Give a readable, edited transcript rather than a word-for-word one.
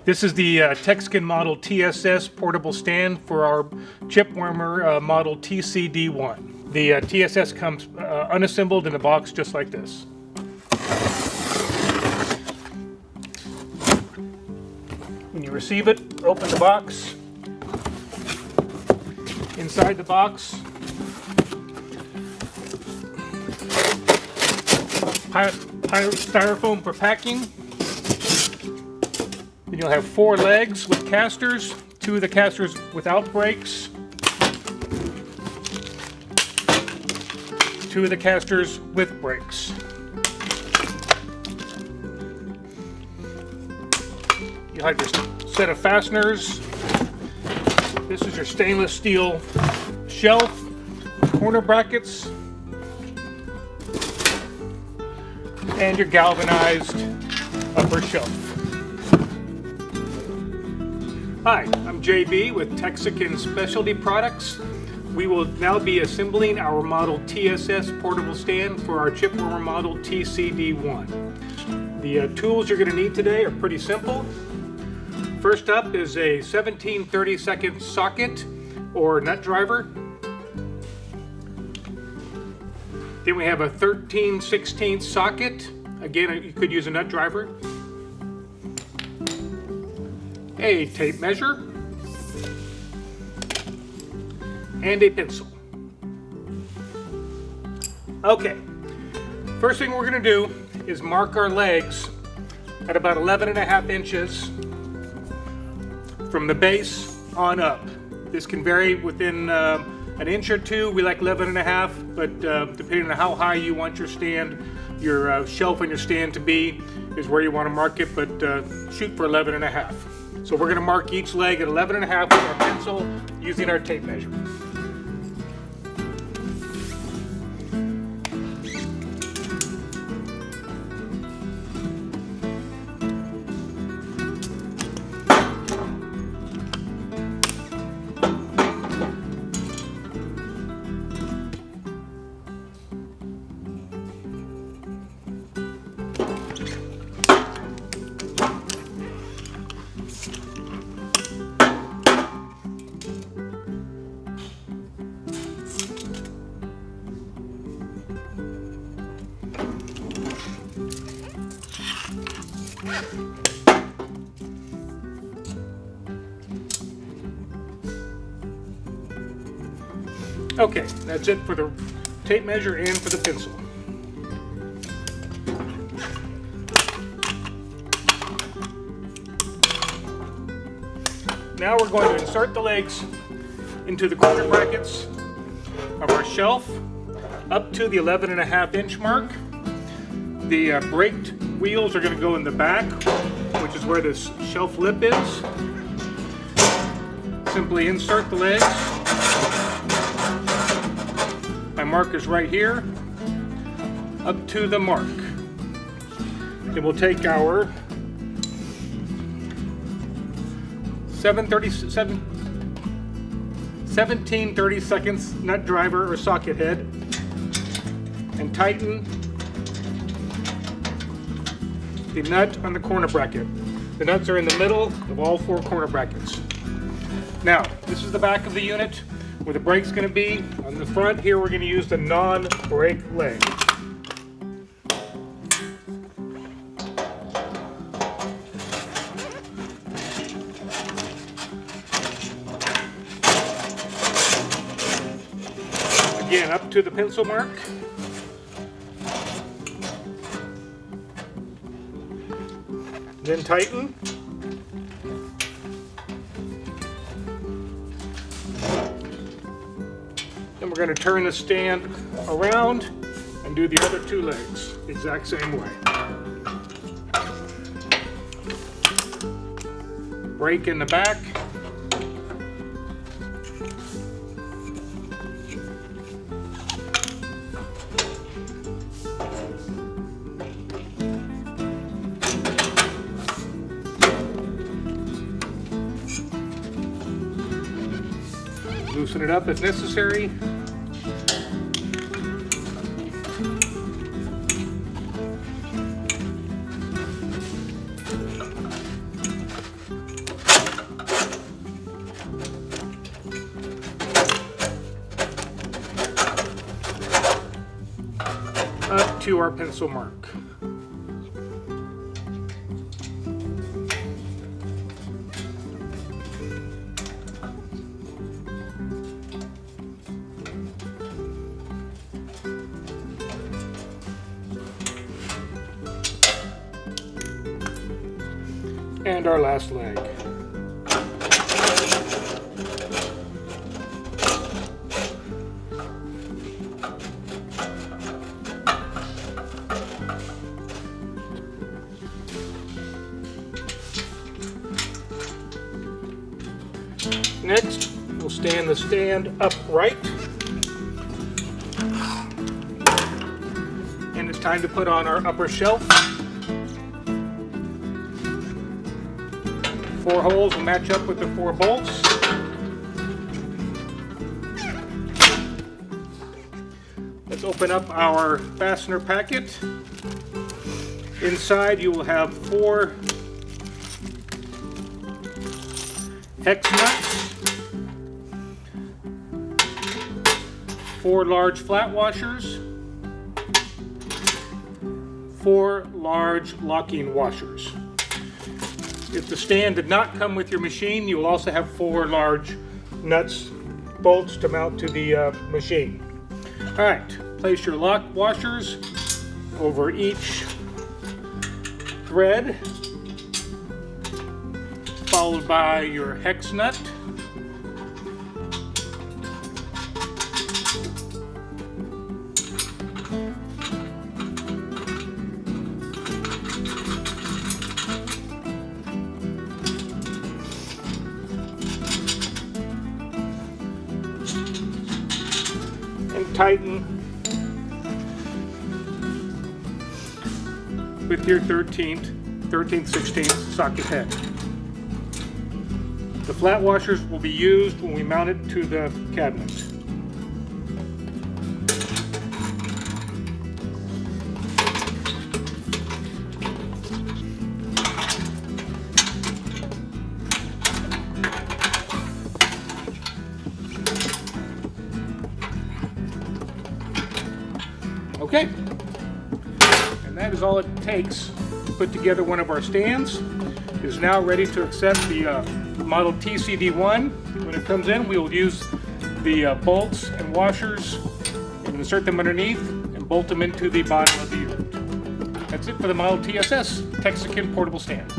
This is the Texican model TSS portable stand for our chip warmer model TCD1. The TSS comes unassembled in a box just like this. When you receive it, open the box. Inside the box, styrofoam for packing. Then you'll have 4 legs with casters, 2 of the casters without brakes, 2 of the casters with brakes. You have your set of fasteners. This is your stainless steel shelf, corner brackets, and your galvanized upper shelf. Hi, I'm JB with Texican Specialty Products. We will now be assembling our model TSS portable stand for our chip warmer model TCD1. The tools you're going to need today are pretty simple. First up is a 17/32 socket or nut driver. Then we have a 13/16 socket. Again, you could use a nut driver. A tape measure, and a pencil. Okay, first thing we're going to do is mark our legs at about 11.5 inches from the base on up. This can vary within an inch or two. We like 11.5, but depending on how high you want your stand, your shelf and your stand to be is where you want to mark it, but shoot for 11.5. So we're going to mark each leg at 11.5 with our pencil using our tape measure. Okay, that's it for the tape measure and for the pencil. Now we're going to insert the legs into the corner brackets of our shelf up to the 11.5 inch mark. The braked wheels are going to go in the back, which is where this shelf lip is. Simply insert the legs. My mark is right here, up to the mark. Then we'll take our 17/32 nut driver or socket head and tighten the nut on the corner bracket. The nuts are in the middle of all 4 corner brackets. Now, this is the back of the unit where the brake's going to be. On the front here, we're going to use the non-brake leg. Again, up to the pencil mark. Then tighten. Then we're going to turn the stand around and do the other 2 legs the exact same way. Brake in the back. Loosen it up if necessary. up to our pencil mark. And our last leg. Next, we'll stand the stand upright. And it's time to put on our upper shelf. 4 holes will match up with the 4 bolts. Let's open up our fastener packet. Inside you will have 4 hex nuts, 4 large flat washers, 4 large locking washers. If the stand did not come with your machine, you will also have 4 large nuts, bolts to mount to the machine. All right, place your lock washers over each thread, followed by your hex nut. And tighten with your 13th, 16th socket head. The flat washers will be used when we mount it to the cabinet. Okay, and that is all it takes to put together one of our stands. It is now ready to accept the model TCD1. When it comes in, we will use the bolts and washers and insert them underneath and bolt them into the bottom of the unit. That's it for the Model TSS Texican portable stand.